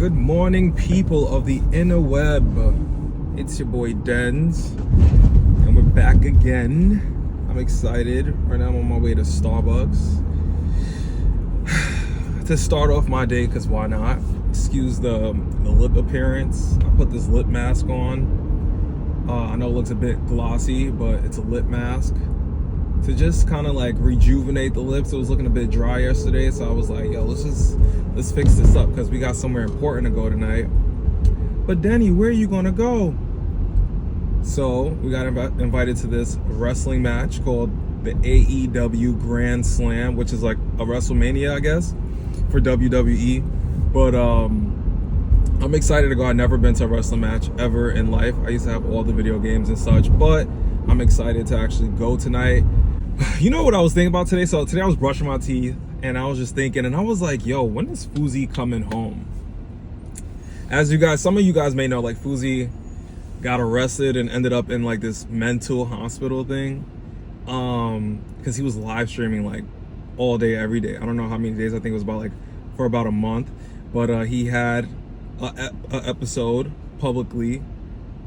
Good morning, people of the interweb. It's your boy Dens, and we're back again. I'm excited. Right now I'm on my way to Starbucks to start off my day, because why not? Excuse the lip appearance. I put this lip mask on. I know it looks a bit glossy, but it's a lip mask to just kind of like rejuvenate the lips. It was looking a bit dry yesterday, so I was like, yo, let's fix this up, because we got somewhere important to go tonight. But Denny, where are you gonna go? So we got invited to this wrestling match called the AEW Grand Slam, which is like a WrestleMania, I guess, for WWE. But I'm excited to go. I've never been to a wrestling match ever in life. I used to have all the video games and such, but I'm excited to actually go tonight. You know what I was thinking about today? So today I was brushing my teeth and I was just thinking, and I was like, yo, when is Fousey coming home? As you guys, some of you guys may know, like, Fousey got arrested and ended up in like this mental hospital thing, because he was live streaming like all day, every day. I don't know how many days. I think it was for about a month. But he had a episode publicly.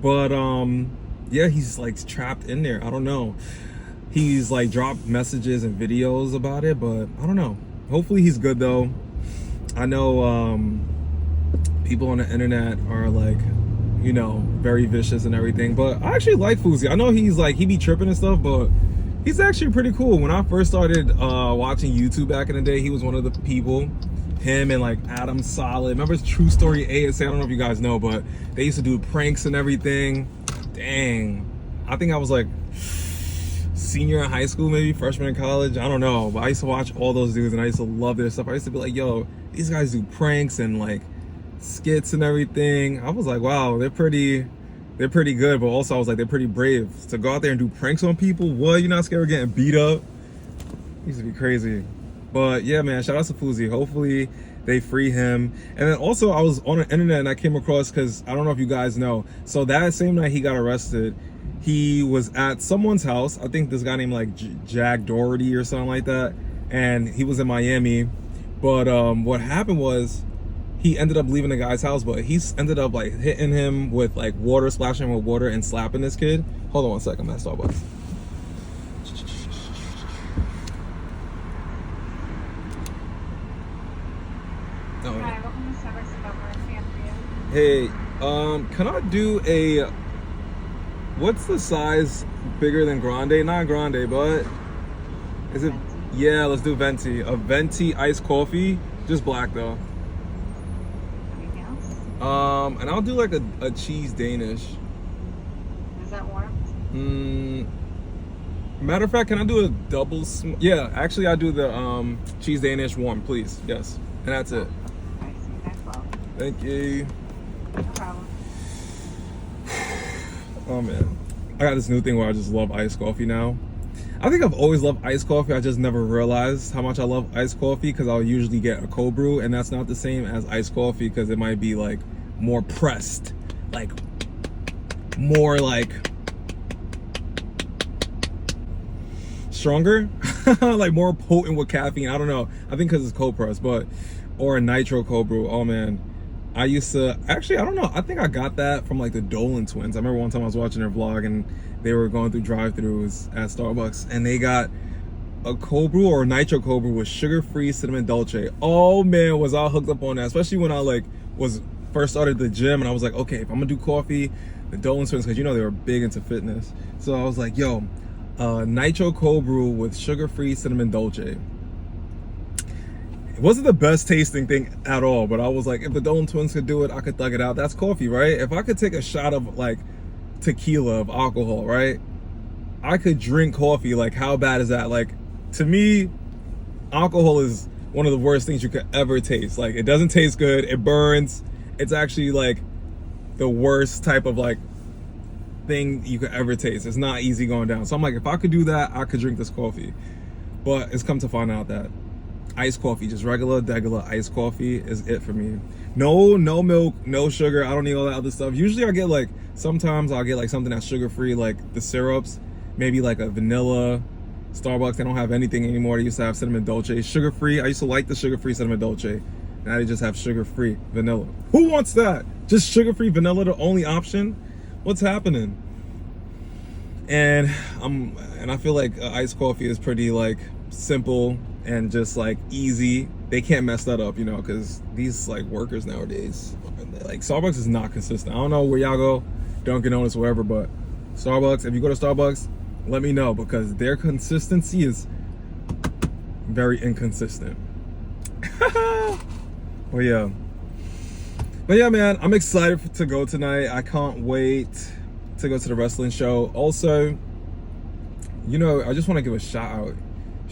But yeah, he's like trapped in there. I don't know. He's like dropped messages and videos about it, but I don't know. Hopefully he's good though. I know people on the internet are like, you know, very vicious and everything, but I actually like Fousey. I know he's like, he be tripping and stuff, but he's actually pretty cool. When I first started watching YouTube back in the day, he was one of the people. Him and like Adam Solid. Remember True Story ASA? I don't know if you guys know, but they used to do pranks and everything. Dang. I think I was like senior in high school, maybe freshman in college. I don't know, but I used to watch all those dudes and I used to love their stuff. I used to be like, yo, these guys do pranks and like skits and everything. I was like, wow, they're pretty good, but also I was like, they're pretty brave to go out there and do pranks on people. What, you're not scared of getting beat up? It used to be crazy. But yeah, man, shout out to Fousey. Hopefully they free him. And then also I was on the internet and I came across, because I don't know if you guys know, so that same night he got arrested, he was at someone's house. I think this guy named like Jack Doherty or something like that, and he was in Miami. But what happened was he ended up leaving the guy's house, but he ended up like hitting him with like water, splashing him with water and slapping this kid. Hold on one second, I'm at Starbucks. Hey, can I do a, what's the size bigger than grande? Not grande, but is it? Yeah, let's do venti. A venti iced coffee, just black though. Anything else? And I'll do like a cheese Danish. Is that warm? Matter of fact, can I do a double? Yeah, actually, I do the cheese Danish warm, please. Yes, and that's it. I see. That's well. Thank you. No problem. Oh man, I got this new thing where I just love iced coffee now. I think I've always loved iced coffee. I just never realized how much I love iced coffee, because I'll usually get a cold brew, and that's not the same as iced coffee, because it might be like more pressed, like more like stronger, like more potent with caffeine. I don't know. I think because it's cold pressed, but or a nitro cold brew. Oh man. I used to, actually, I don't know, I think I got that from like the Dolan twins. I remember one time I was watching their vlog and they were going through drive-thrus at Starbucks and they got a cold brew or a nitro cold brew with sugar-free cinnamon dolce. Oh man, was I hooked up on that, especially when I like was first started the gym and I was like, okay, if I'm gonna do coffee, the Dolan twins, because you know they were big into fitness. So I was like, yo, nitro cold brew with sugar-free cinnamon dolce. It wasn't the best tasting thing at all, but I was like, if the Dolan twins could do it, I could thug it out. That's coffee, right? If I could take a shot of like tequila, of alcohol, right? I could drink coffee. Like, how bad is that? Like, to me, alcohol is one of the worst things you could ever taste. Like, it doesn't taste good. It burns. It's actually like the worst type of like thing you could ever taste. It's not easy going down. So I'm like, if I could do that, I could drink this coffee. But it's come to find out that iced coffee, just regular iced coffee is it for me. No milk, no sugar. I don't need all that other stuff. Usually I get like, sometimes I'll get like something that's sugar free, like the syrups, maybe like a vanilla. Starbucks, they don't have anything anymore. They used to have cinnamon dolce, sugar free. I used to like the sugar free cinnamon dolce. Now they just have sugar-free vanilla. Who wants that? Just sugar-free vanilla, the only option? What's happening? And I feel like iced coffee is pretty like simple and just like easy. They can't mess that up, you know, because these like workers nowadays, like Starbucks is not consistent. I don't know where y'all go, Dunkin' Donuts, wherever, but Starbucks, if you go to Starbucks, let me know, because their consistency is very inconsistent. But yeah, man, I'm excited to go tonight. I can't wait to go to the wrestling show. Also, you know, I just want to give a shout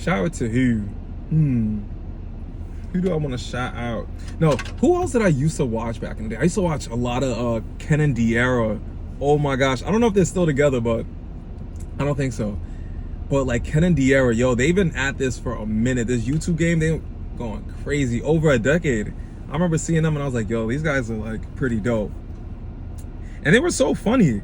out to who do I want to shout out? No, who else did I used to watch back in the day? I used to watch a lot of Ken and De'Ara. Oh my gosh, I don't know if they're still together, but I don't think so. But like Ken and De'Ara, yo, they've been at this for a minute. This YouTube game, they going crazy, over a decade. I remember seeing them and I was like, yo, these guys are like pretty dope. And they were so funny.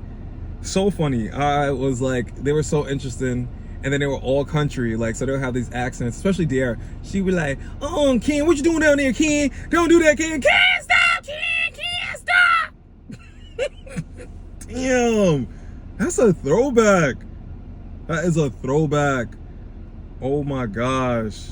So funny. I was like, they were so interesting. And then they were all country, like, so they'll have these accents, especially De'Ara. She would like, oh, Ken, what you doing down there, Ken? Don't do that, Ken. Can't stop, Ken, can't stop. Damn, that's a throwback. That is a throwback. Oh my gosh.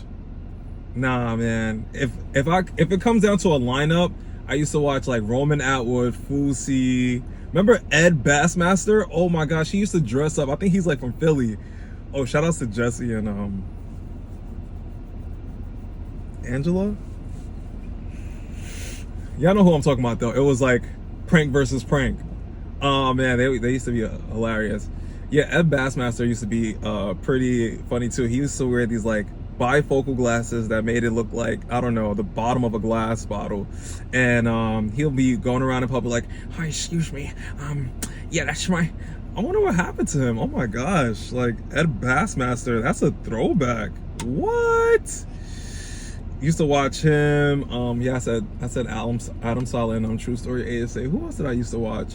Nah, man. If it comes down to a lineup, I used to watch like Roman Atwood, Fousey. Remember Ed Bassmaster? Oh my gosh, he used to dress up. I think he's like from Philly. Oh, shout outs to Jesse and Angela. Y'all know who I'm talking about though. It was like prank versus prank. Oh man, they used to be hilarious. Yeah, Ed Bassmaster used to be pretty funny too. He used to wear these like bifocal glasses that made it look like, I don't know, the bottom of a glass bottle. And he'll be going around in public like, hi, excuse me, yeah, that's my, I wonder what happened to him. Oh my gosh, like Ed Bassmaster, that's a throwback. What? Used to watch him. Yeah, I said Adam Saleh, True Story ASA. Who else did I used to watch?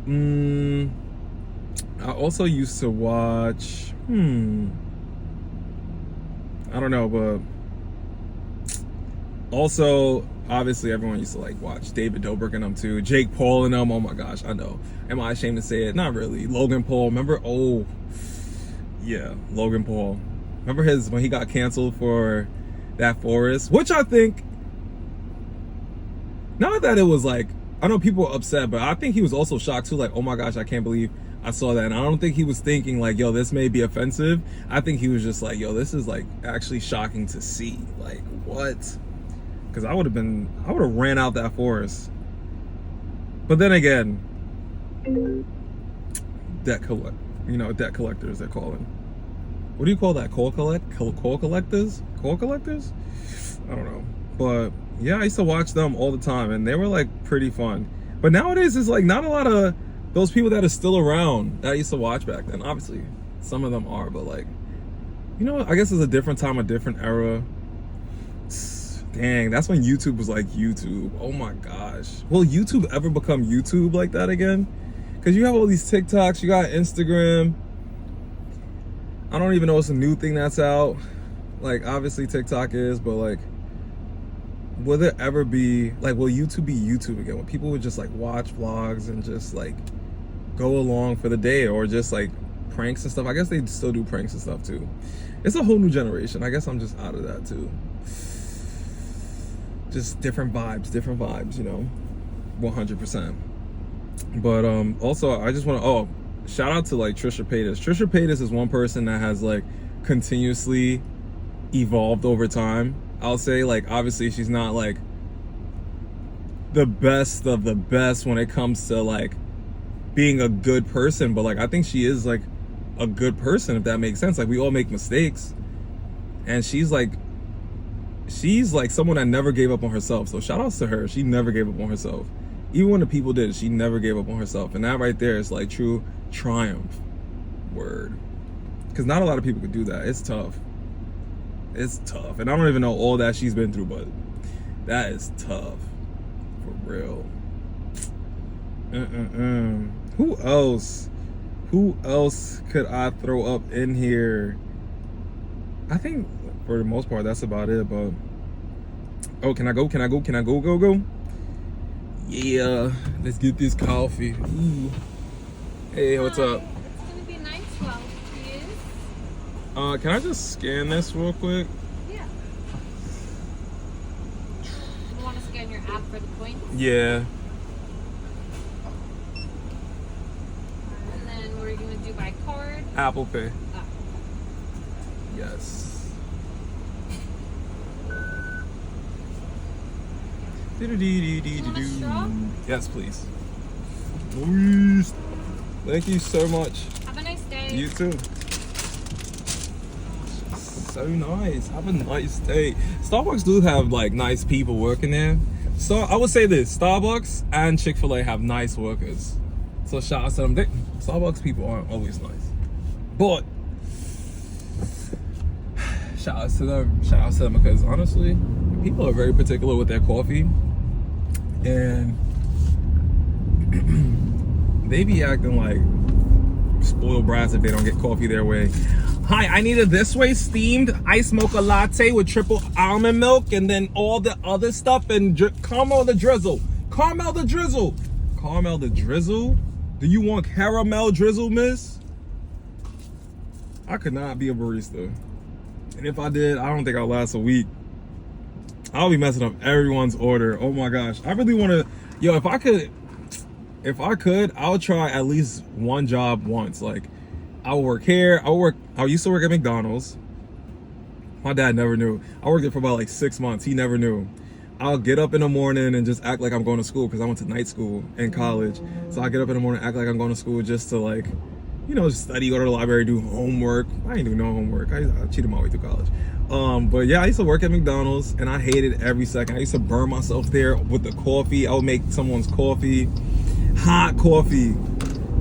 I also used to watch, I don't know, but also, obviously, everyone used to like watch David Dobrik and them too. Jake Paul and them. Oh my gosh, I know. Am I ashamed to say it? Not really. Logan Paul. Remember? Oh, yeah, Logan Paul. Remember when he got canceled for that forest? Which I think, not that it was like, I know people were upset, but I think he was also shocked too. Like, oh my gosh, I can't believe I saw that. And I don't think he was thinking like, yo, this may be offensive. I think he was just like, yo, this is like actually shocking to see. Like, what? Because I would have ran out that forest. But then again, debt collectors, they're calling. What do you call that? Coal collectors? Coal collectors? I don't know. But yeah, I used to watch them all the time and they were like pretty fun. But nowadays it's like not a lot of those people that are still around that I used to watch back then. Obviously, some of them are, but like, you know what? I guess it's a different time, a different era. Dang, that's when YouTube was like YouTube. Oh my gosh. Will YouTube ever become YouTube like that again? Because you have all these TikToks, you got Instagram. I don't even know what's a new thing that's out. Like, obviously TikTok is, but like, will there ever be, like, will YouTube be YouTube again? When people would just like watch vlogs and just like go along for the day, or just like pranks and stuff. I guess they still do pranks and stuff too. It's a whole new generation. I guess I'm just out of that too. Just different vibes, you know, 100%. But also I just want to shout out to like Trisha Paytas. Trisha Paytas is one person that has like continuously evolved over time. I'll say, like, obviously she's not like the best of the best when it comes to like being a good person, but like I think she is like a good person, if that makes sense. Like, we all make mistakes, and she's like someone that never gave up on herself. So shout outs to her. She never gave up on herself. Even when the people did, she never gave up on herself. And that right there is like true triumph. Word. Because not a lot of people could do that. It's tough. It's tough. And I don't even know all that she's been through, but that is tough. For real. Who else? Who else could I throw up in here? I think for the most part that's about it, but Oh, can I go? Can I go? Can I go? Go. Yeah, let's get this coffee. Ooh. Hey, what's up? It's gonna be 912, please. Can I just scan this real quick? Yeah. You want to scan your app for the points? Yeah. And then what are you gonna do by card? Apple Pay. Ah. Yes. Want a straw? Yes, please. Please. Thank you so much. Have a nice day. You too. So nice. Have a nice day. Starbucks do have like nice people working there. So I would say this: Starbucks and Chick-fil-A have nice workers. So shout out to them. Starbucks people aren't always nice, but shout out to them. Shout out to them because honestly, people are very particular with their coffee, and they be acting like spoiled brats if they don't get coffee their way. Hi, I need a this way steamed iced mocha latte with triple almond milk and then all the other stuff and caramel the drizzle. Caramel the drizzle. Caramel the drizzle? Do you want caramel drizzle, miss? I could not be a barista. And if I did, I don't think I'll last a week. I'll be messing up everyone's order. Oh my gosh. I really want to, yo, if I could, I'll try at least one job once. Like, I'll work here. I used to work at McDonald's. My dad never knew. I worked there for about like 6 months. He never knew. I'll get up in the morning and just act like I'm going to school because I went to night school in college. So I get up in the morning, act like I'm going to school just to like, you know, just study, go to the library, do homework. I didn't do no homework. I cheated my way through college. But yeah, I used to work at McDonald's and I hated every second. I used to burn myself there with the coffee. I would make someone's coffee, hot coffee.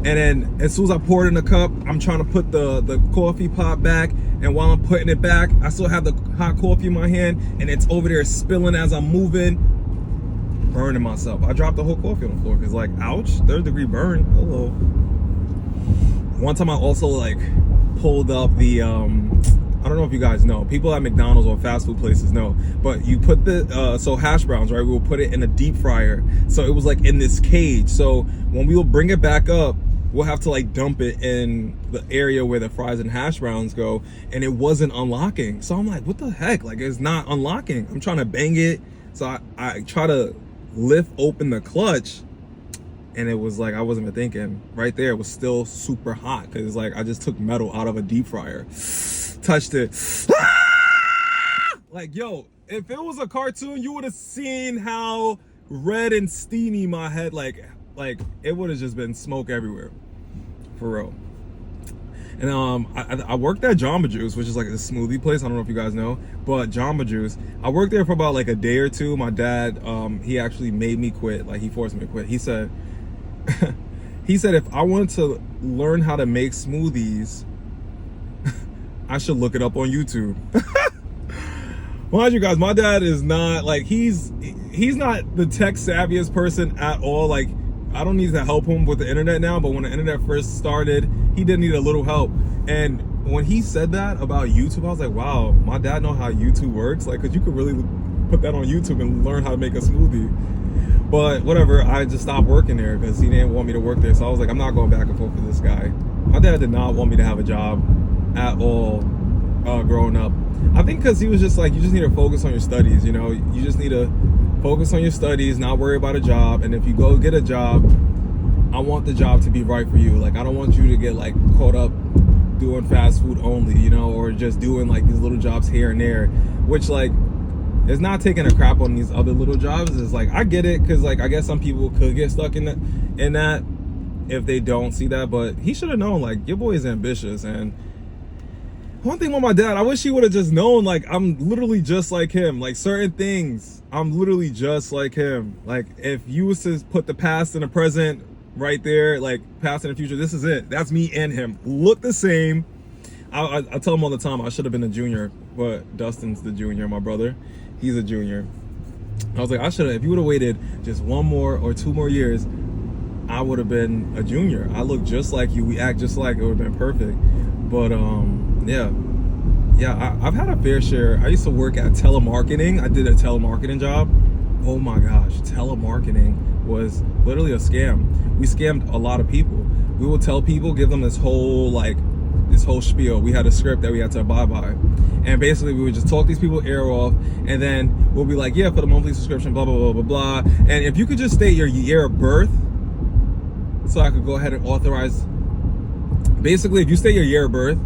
And then as soon as I pour it in the cup, I'm trying to put the coffee pot back. And while I'm putting it back, I still have the hot coffee in my hand and it's over there spilling as I'm moving, burning myself. I dropped the whole coffee on the floor because like, ouch, 3rd degree burn, hello. One time I also like pulled up the, I don't know if you guys know, people at McDonald's or fast food places know, but you put the, so hash browns, right? We will put it in a deep fryer. So it was like in this cage. So when we will bring it back up, we'll have to like dump it in the area where the fries and hash browns go. And it wasn't unlocking. So I'm like, what the heck? Like it's not unlocking. I'm trying to bang it. So I try to lift open the clutch and it was like, I wasn't even thinking. Right there, it was still super hot. Cause like I just took metal out of a deep fryer. Touched it. Like, yo, if it was a cartoon, you would have seen how red and steamy my head, like it would have just been smoke everywhere. For real. And I worked at Jamba Juice, which is like a smoothie place. I don't know if you guys know, but Jamba Juice, I worked there for about like a day or two. My dad, he actually made me quit. Like he forced me to quit. He said, if I wanted to learn how to make smoothies, I should look it up on YouTube. Mind you guys, my dad is not like, he's not the tech savviest person at all. Like, I don't need to help him with the internet now, but when the internet first started, he did need a little help. And when he said that about YouTube, I was like, wow, my dad know how YouTube works. Like, cause you could really put that on YouTube and learn how to make a smoothie. But whatever, I just stopped working there because he didn't want me to work there. So I was like, I'm not going back and forth with this guy. My dad did not want me to have a job at all growing up. I think because he was just like, you just need to focus on your studies, you know? You just need to focus on your studies, not worry about a job. And if you go get a job, I want the job to be right for you. Like, I don't want you to get like caught up doing fast food only, you know, or just doing like these little jobs here and there, which like is not taking a crap on these other little jobs. It's like, I get it, because like I guess some people could get stuck in that if they don't see that. But he should have known, like, your boy is ambitious. And one thing with my dad, I wish he would have just known, like, I'm literally just like him. Like, certain things, I'm literally just like him. Like, if you was to put the past and the present right there, like past and the future, this is it. That's me and him. Look the same. I tell him all the time, I should have been a junior, but Dustin's the junior, my brother. He's a junior. I was like, I should have, if you would have waited just 1 more or 2 more years, I would have been a junior. I look just like you. We act just like, it would have been perfect. But yeah, Yeah, I've had a fair share. I used to work at telemarketing. I did a telemarketing job. Oh my gosh, telemarketing was literally a scam. We scammed a lot of people. We would tell people, give them this whole spiel. We had a script that we had to abide by. And basically we would just talk these people ear off, and then we'll be like, yeah, for the monthly subscription, blah, blah, blah, blah, blah. And if you could just state your year of birth, so I could go ahead and authorize. Basically, if you state your year of birth,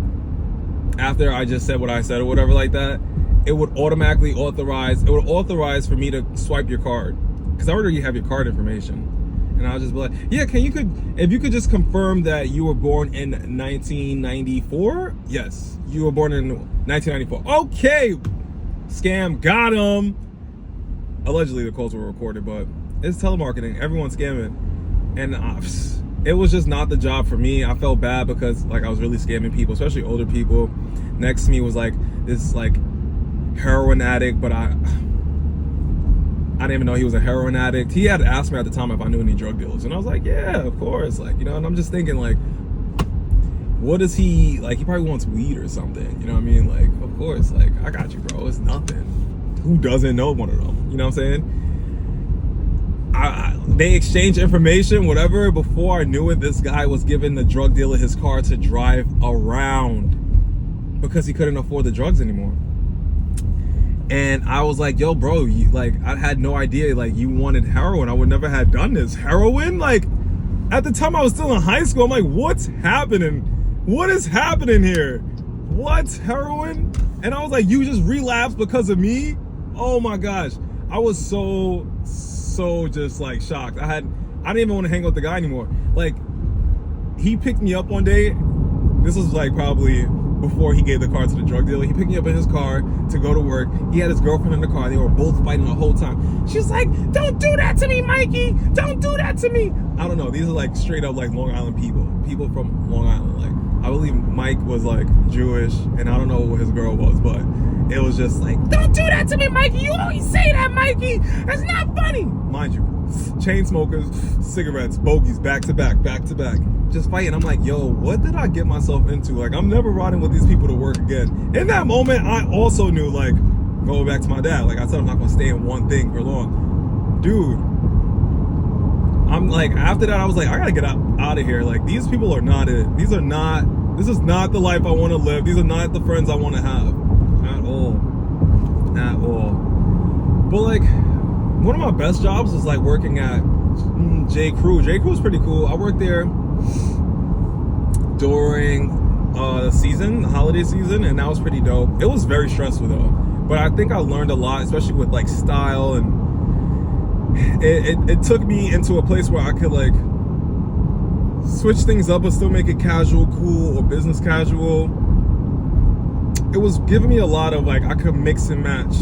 after I just said what I said or whatever like that, it would automatically authorize, for me to swipe your card. Because I already have your card information. And I'll just be like, yeah, if you could just confirm that you were born in 1994? Yes, you were born in 1994. Okay, scam, got him. Allegedly, the calls were recorded, but it's telemarketing. Everyone's scamming. And it was just not the job for me. I felt bad because like I was really scamming people, especially older people. Next to me was like this like heroin addict, but I didn't even know he was a heroin addict. He had asked me at the time if I knew any drug dealers, and I was like, yeah, of course, like, you know. And I'm just thinking, like, what is he like? He probably wants weed or something, you know what I mean? Like, of course, like, I got you, bro. It's nothing. Who doesn't know one of them? You know what I'm saying? They exchanged information, whatever. Before I knew it, this guy was giving the drug dealer his car to drive around because he couldn't afford the drugs anymore. And I was like, yo, bro, I had no idea, like, you wanted heroin. I would never have done this. Heroin? Like, at the time I was still in high school, I'm like, what's happening? What is happening here? What? Heroin? And I was like, you just relapsed because of me? Oh my gosh. I was so just like shocked. I didn't even want to hang out with the guy anymore. Like, he picked me up one day. This was like probably before he gave the car to the drug dealer. He picked me up in his car to go to work. He had his girlfriend in the car. They were both fighting the whole time. She's like, don't do that to me, Mikey. Don't do that to me. I don't know. These are like straight up like Long Island people from Long Island. Like, I believe Mike was like Jewish, and I don't know what his girl was, but it was just like, don't do that to me, Mikey. You always say that, Mikey. That's not funny. Mind you, chain smokers, cigarettes, bogeys, back to back, just fighting. I'm like, yo, what did I get myself into? Like, I'm never riding with these people to work again. In that moment, I also knew, like, going back to my dad, like I said, I'm not gonna stay in one thing for long. Dude, I'm like, after that, I was like, I gotta get out of here. Like, these people are not it. This is not the life I want to live. These are not the friends I want to have. At all. But like, one of my best jobs was like working at J. Crew. J. Crew was pretty cool. I worked there during the holiday season, and that was pretty dope. It was very stressful though, but I think I learned a lot, especially with like style, and it took me into a place where I could like switch things up but still make it casual, cool, or business casual. It was giving me a lot of like, I could mix and match.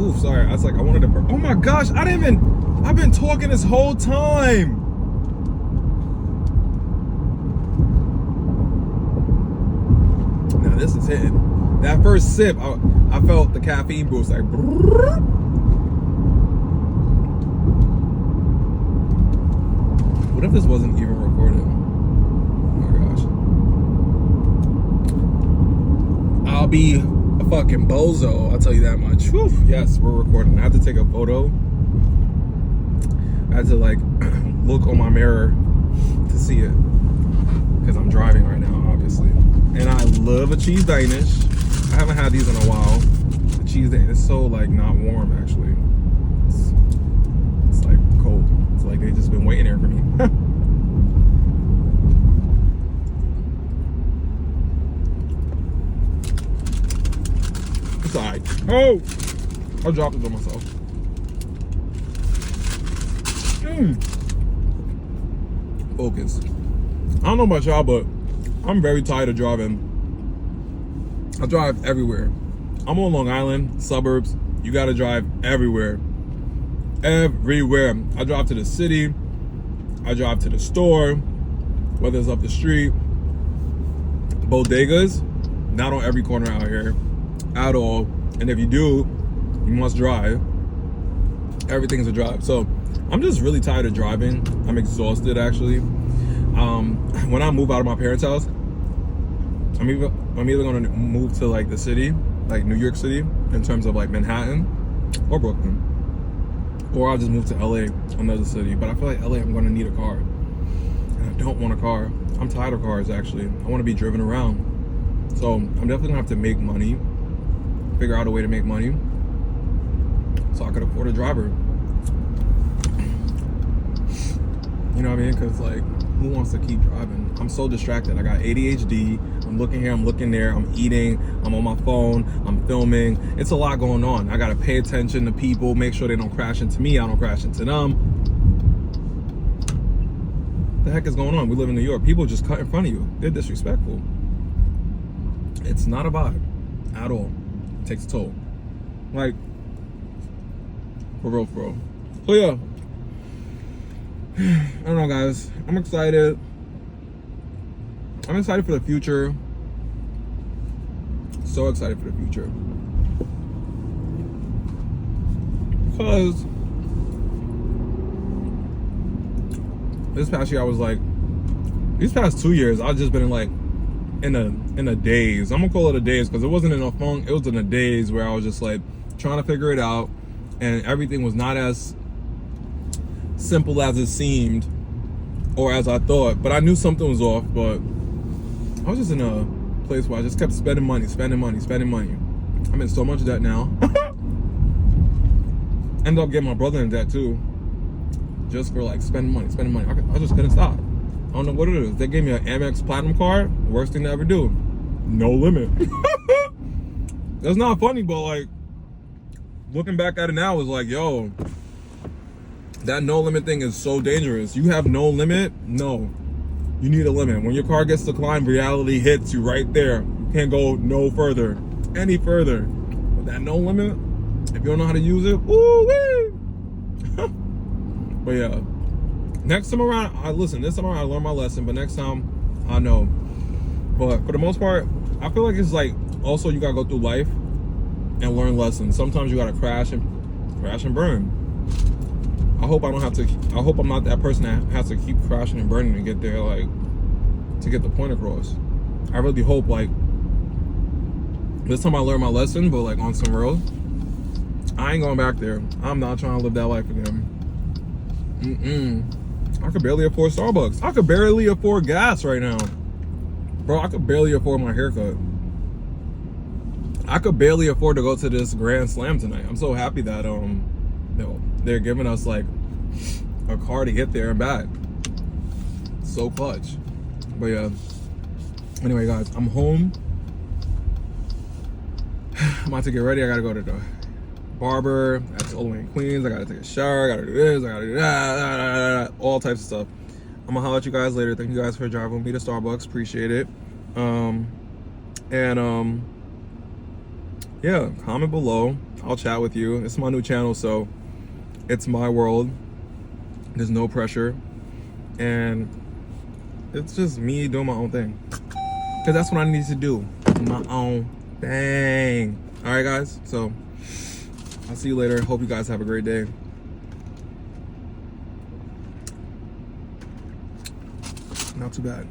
Ooh, sorry, I was like, I wanted to, oh my gosh, I've been talking this whole time. Now this is hitting. That first sip, I felt the caffeine boost, like, brrr. What if this wasn't even recorded? I'll be a fucking bozo, I'll tell you that much. Whew. Yes, we're recording. I had to take a photo. I had to like look on my mirror to see it, because I'm driving right now, obviously. And I love a cheese Danish. I haven't had these in a while. The cheese Danish is so like not warm actually. It's like cold. It's like they just been waiting there for me. Side. Oh, I dropped it on myself. Focus. I don't know about y'all, but I'm very tired of driving. I drive everywhere. I'm on Long Island, suburbs. You gotta drive everywhere. Everywhere. I drive to the city. I drive to the store, whether it's up the street. Bodegas, not on every corner out here at all, and if you do, you must drive. Everything's a drive. So I'm just really tired of driving. I'm exhausted actually. When I move out of my parents' house, I'm either gonna move to like the city like New York City, in terms of like Manhattan or Brooklyn, or I'll just move to LA, another city. But I feel like LA, I'm gonna need a car, and I don't want a car. I'm tired of cars, actually. I want to be driven around. So I'm definitely gonna have to make money, figure out a way to make money so I could afford a driver. You know what I mean? Because like, who wants to keep driving? I'm so distracted. I got ADHD. I'm looking here, I'm looking there, I'm eating, I'm on my phone, I'm filming. It's a lot going on. I gotta pay attention to people, make sure they don't crash into me, I don't crash into them. What the heck is going on? We live in New York. People just cut in front of you. They're disrespectful. It's not a vibe at all. It takes a toll. Like, for real, for real. So yeah. I don't know, guys. I'm excited. I'm excited for the future. So excited for the future. Because this past year I was like, these past 2 years I've just been like in a daze. I'm gonna call it a daze because it wasn't in a funk, it was in a daze where I was just like trying to figure it out, and everything was not as simple as it seemed or as I thought, but I knew something was off. But I was just in a place where I just kept spending money. I'm in so much debt now. Ended up getting my brother in debt too, just for like spending money. I just couldn't stop. I don't know what it is. They gave me an Amex Platinum card. Worst thing to ever do. No limit. That's not funny, but like looking back at it now, is like, yo, that no limit thing is so dangerous. You have no limit? No. You need a limit. When your car gets declined, reality hits you right there. You can't go no further, any further. But that no limit, if you don't know how to use it, woo-wee. But yeah, next time around, this time around I learned my lesson, but next time I know. But for the most part, I feel like it's like, also you gotta go through life and learn lessons. Sometimes you gotta crash and burn. I hope I'm not that person that has to keep crashing and burning to get there, like, to get the point across. I really hope, like, this time I learned my lesson, but like on some real, I ain't going back there. I'm not trying to live that life again. I could barely afford Starbucks. I could barely afford gas right now. Bro, I could barely afford my haircut. I could barely afford to go to this Grand Slam tonight. I'm so happy that they're giving us like a car to get there and back. So clutch. But yeah. Anyway, guys, I'm home. I'm about to get ready. I gotta go to the barber. That's all the way in Queens. I gotta take a shower. I gotta do this. I gotta do that. All types of stuff. I'm gonna holler at you guys later. Thank you guys for driving me to Starbucks. Appreciate it. Yeah, comment below. I'll chat with you. It's my new channel, so it's my world. There's no pressure, and it's just me doing my own thing, because that's what I need to do, my own thing. All right, guys, so I'll see you later. Hope you guys have a great day. Not too bad.